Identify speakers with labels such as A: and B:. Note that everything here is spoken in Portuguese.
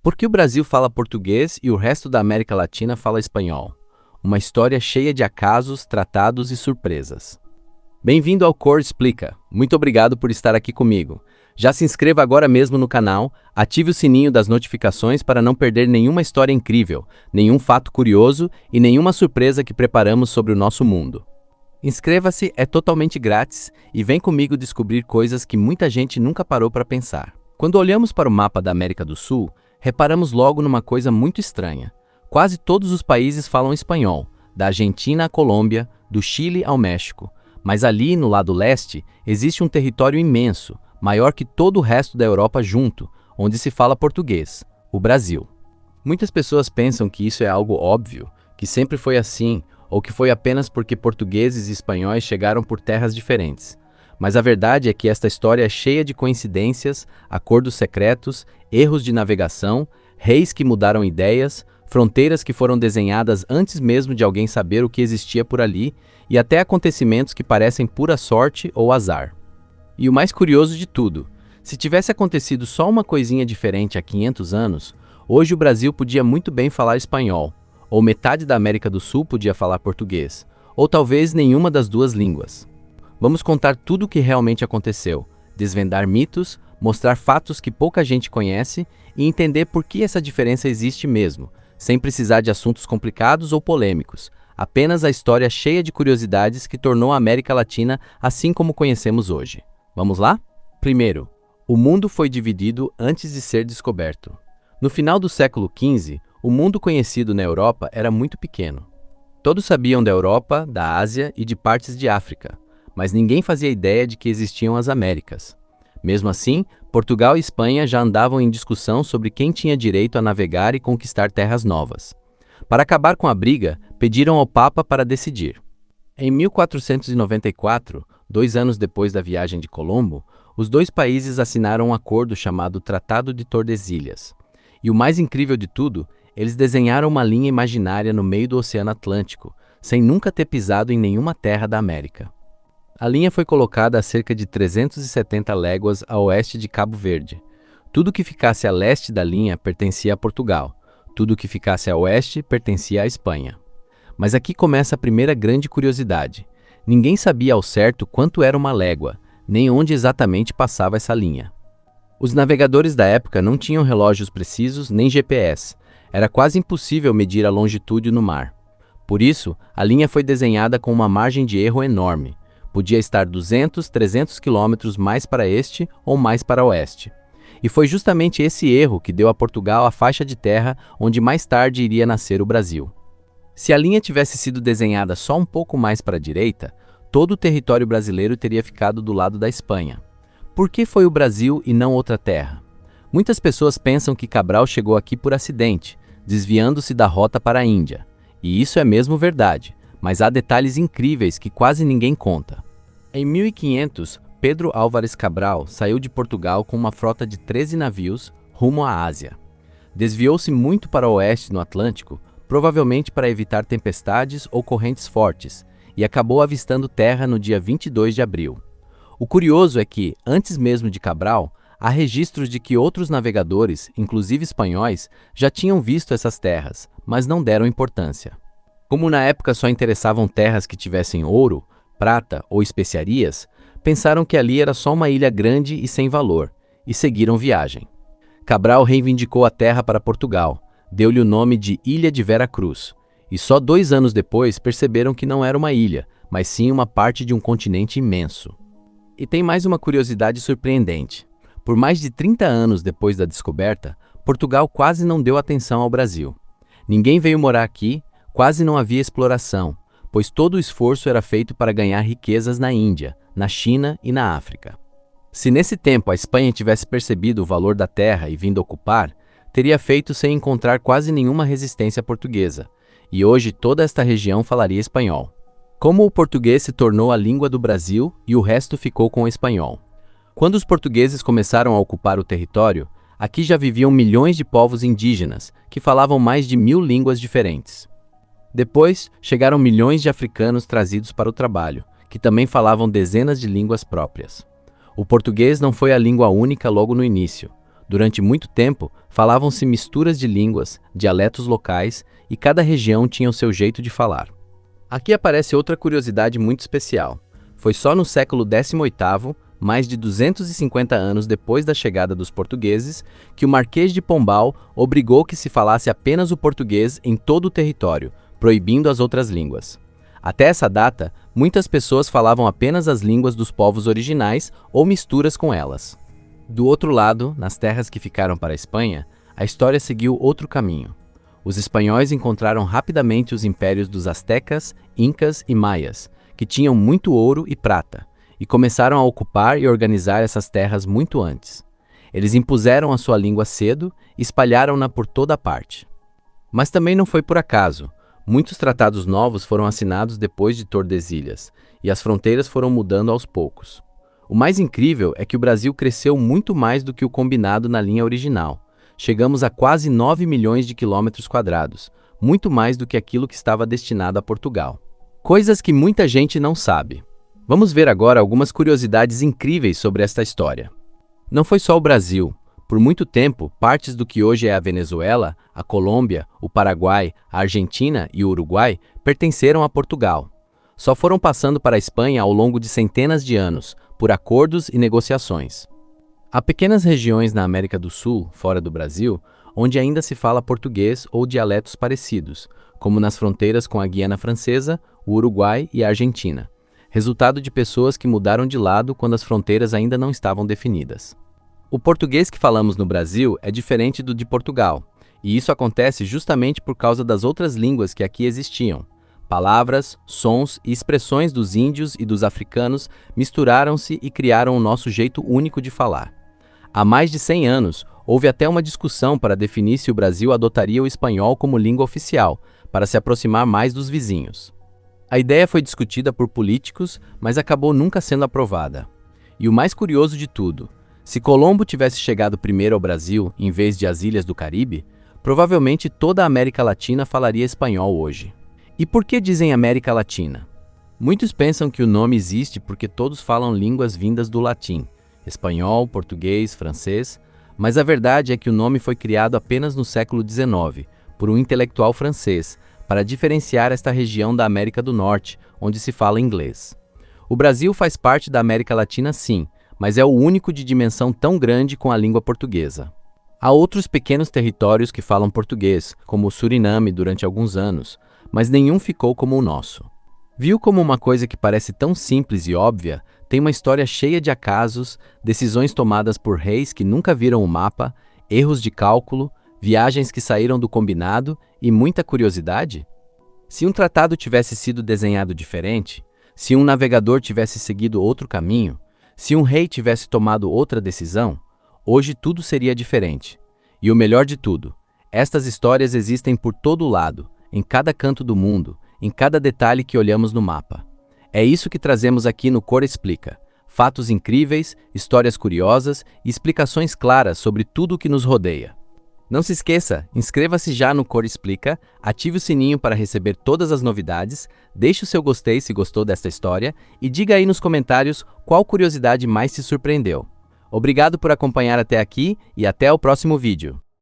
A: Por que o Brasil fala português e o resto da América Latina fala espanhol? Uma história cheia de acasos, tratados e surpresas. Bem-vindo ao Core Explica. Muito obrigado por estar aqui comigo. Já se inscreva agora mesmo no canal, ative o sininho das notificações para não perder nenhuma história incrível, nenhum fato curioso e nenhuma surpresa que preparamos sobre o nosso mundo. Inscreva-se, é totalmente grátis e vem comigo descobrir coisas que muita gente nunca parou para pensar. Quando olhamos para o mapa da América do Sul, reparamos logo numa coisa muito estranha. Quase todos os países falam espanhol, da Argentina à Colômbia, do Chile ao México. Mas ali, no lado leste, existe um território imenso, maior que todo o resto da Europa junto, onde se fala português, o Brasil. Muitas pessoas pensam que isso é algo óbvio, que sempre foi assim, ou que foi apenas porque portugueses e espanhóis chegaram por terras diferentes. Mas a verdade é que esta história é cheia de coincidências, acordos secretos, erros de navegação, reis que mudaram ideias, fronteiras que foram desenhadas antes mesmo de alguém saber o que existia por ali, e até acontecimentos que parecem pura sorte ou azar. E o mais curioso de tudo, se tivesse acontecido só uma coisinha diferente há 500 anos, hoje o Brasil podia muito bem falar espanhol, ou metade da América do Sul podia falar português, ou talvez nenhuma das duas línguas. Vamos contar tudo o que realmente aconteceu, desvendar mitos, mostrar fatos que pouca gente conhece e entender por que essa diferença existe mesmo, sem precisar de assuntos complicados ou polêmicos, apenas a história cheia de curiosidades que tornou a América Latina assim como conhecemos hoje. Vamos lá? Primeiro, o mundo foi dividido antes de ser descoberto. No final do século XV, o mundo conhecido na Europa era muito pequeno. Todos sabiam da Europa, da Ásia e de partes de África, mas ninguém fazia ideia de que existiam as Américas. Mesmo assim, Portugal e Espanha já andavam em discussão sobre quem tinha direito a navegar e conquistar terras novas. Para acabar com a briga, pediram ao Papa para decidir. Em 1494, 2 anos depois da viagem de Colombo, os dois países assinaram um acordo chamado Tratado de Tordesilhas. E o mais incrível de tudo, eles desenharam uma linha imaginária no meio do Oceano Atlântico, sem nunca ter pisado em nenhuma terra da América. A linha foi colocada a cerca de 370 léguas a oeste de Cabo Verde. Tudo que ficasse a leste da linha pertencia a Portugal. Tudo que ficasse a oeste pertencia à Espanha. Mas aqui começa a primeira grande curiosidade. Ninguém sabia ao certo quanto era uma légua, nem onde exatamente passava essa linha. Os navegadores da época não tinham relógios precisos nem GPS. Era quase impossível medir a longitude no mar. Por isso, a linha foi desenhada com uma margem de erro enorme. Podia estar 200, 300 quilômetros mais para este ou mais para oeste. E foi justamente esse erro que deu a Portugal a faixa de terra onde mais tarde iria nascer o Brasil. Se a linha tivesse sido desenhada só um pouco mais para a direita, todo o território brasileiro teria ficado do lado da Espanha. Por que foi o Brasil e não outra terra? Muitas pessoas pensam que Cabral chegou aqui por acidente, desviando-se da rota para a Índia. E isso é mesmo verdade, mas há detalhes incríveis que quase ninguém conta. Em 1500, Pedro Álvares Cabral saiu de Portugal com uma frota de 13 navios rumo à Ásia. Desviou-se muito para o oeste no Atlântico, provavelmente para evitar tempestades ou correntes fortes, e acabou avistando terra no dia 22 de abril. O curioso é que, antes mesmo de Cabral, há registros de que outros navegadores, inclusive espanhóis, já tinham visto essas terras, mas não deram importância. Como na época só interessavam terras que tivessem ouro, prata ou especiarias, pensaram que ali era só uma ilha grande e sem valor, e seguiram viagem. Cabral reivindicou a terra para Portugal, deu-lhe o nome de Ilha de Vera Cruz, e só 2 anos depois perceberam que não era uma ilha, mas sim uma parte de um continente imenso. E tem mais uma curiosidade surpreendente. Por mais de 30 anos depois da descoberta, Portugal quase não deu atenção ao Brasil. Ninguém veio morar aqui, quase não havia exploração, pois todo o esforço era feito para ganhar riquezas na Índia, na China e na África. Se nesse tempo a Espanha tivesse percebido o valor da terra e vindo ocupar, teria feito sem encontrar quase nenhuma resistência portuguesa, e hoje toda esta região falaria espanhol. Como o português se tornou a língua do Brasil e o resto ficou com o espanhol. Quando os portugueses começaram a ocupar o território, aqui já viviam milhões de povos indígenas, que falavam mais de 1000 línguas diferentes. Depois, chegaram milhões de africanos trazidos para o trabalho, que também falavam dezenas de línguas próprias. O português não foi a língua única logo no início. Durante muito tempo, falavam-se misturas de línguas, dialetos locais, e cada região tinha o seu jeito de falar. Aqui aparece outra curiosidade muito especial. Foi só no século XVIII, mais de 250 anos depois da chegada dos portugueses, que o Marquês de Pombal obrigou que se falasse apenas o português em todo o território, proibindo as outras línguas. Até essa data, muitas pessoas falavam apenas as línguas dos povos originais ou misturas com elas. Do outro lado, nas terras que ficaram para a Espanha, a história seguiu outro caminho. Os espanhóis encontraram rapidamente os impérios dos astecas, incas e maias, que tinham muito ouro e prata, e começaram a ocupar e organizar essas terras muito antes. Eles impuseram a sua língua cedo e espalharam-na por toda parte. Mas também não foi por acaso. Muitos tratados novos foram assinados depois de Tordesilhas, e as fronteiras foram mudando aos poucos. O mais incrível é que o Brasil cresceu muito mais do que o combinado na linha original. Chegamos a quase 9 milhões de quilômetros quadrados, muito mais do que aquilo que estava destinado a Portugal. Coisas que muita gente não sabe. Vamos ver agora algumas curiosidades incríveis sobre esta história. Não foi só o Brasil. Por muito tempo, partes do que hoje é a Venezuela, a Colômbia, o Paraguai, a Argentina e o Uruguai pertenceram a Portugal. Só foram passando para a Espanha ao longo de centenas de anos, por acordos e negociações. Há pequenas regiões na América do Sul, fora do Brasil, onde ainda se fala português ou dialetos parecidos, como nas fronteiras com a Guiana Francesa, o Uruguai e a Argentina, resultado de pessoas que mudaram de lado quando as fronteiras ainda não estavam definidas. O português que falamos no Brasil é diferente do de Portugal, e isso acontece justamente por causa das outras línguas que aqui existiam. Palavras, sons e expressões dos índios e dos africanos misturaram-se e criaram o nosso jeito único de falar. Há mais de 100 anos, houve até uma discussão para definir se o Brasil adotaria o espanhol como língua oficial, para se aproximar mais dos vizinhos. A ideia foi discutida por políticos, mas acabou nunca sendo aprovada. E o mais curioso de tudo, se Colombo tivesse chegado primeiro ao Brasil, em vez de às ilhas do Caribe, provavelmente toda a América Latina falaria espanhol hoje. E por que dizem América Latina? Muitos pensam que o nome existe porque todos falam línguas vindas do latim, espanhol, português, francês, mas a verdade é que o nome foi criado apenas no século XIX, por um intelectual francês, para diferenciar esta região da América do Norte, onde se fala inglês. O Brasil faz parte da América Latina sim, mas é o único de dimensão tão grande com a língua portuguesa. Há outros pequenos territórios que falam português, como o Suriname durante alguns anos, mas nenhum ficou como o nosso. Viu como uma coisa que parece tão simples e óbvia tem uma história cheia de acasos, decisões tomadas por reis que nunca viram o mapa, erros de cálculo, viagens que saíram do combinado e muita curiosidade? Se um tratado tivesse sido desenhado diferente, se um navegador tivesse seguido outro caminho, se um rei tivesse tomado outra decisão, hoje tudo seria diferente. E o melhor de tudo, estas histórias existem por todo lado, em cada canto do mundo, em cada detalhe que olhamos no mapa. É isso que trazemos aqui no Cor Explica. Fatos incríveis, histórias curiosas e explicações claras sobre tudo o que nos rodeia. Não se esqueça, inscreva-se já no Cor Explica, ative o sininho para receber todas as novidades, deixe o seu gostei se gostou desta história e diga aí nos comentários qual curiosidade mais te surpreendeu. Obrigado por acompanhar até aqui e até o próximo vídeo.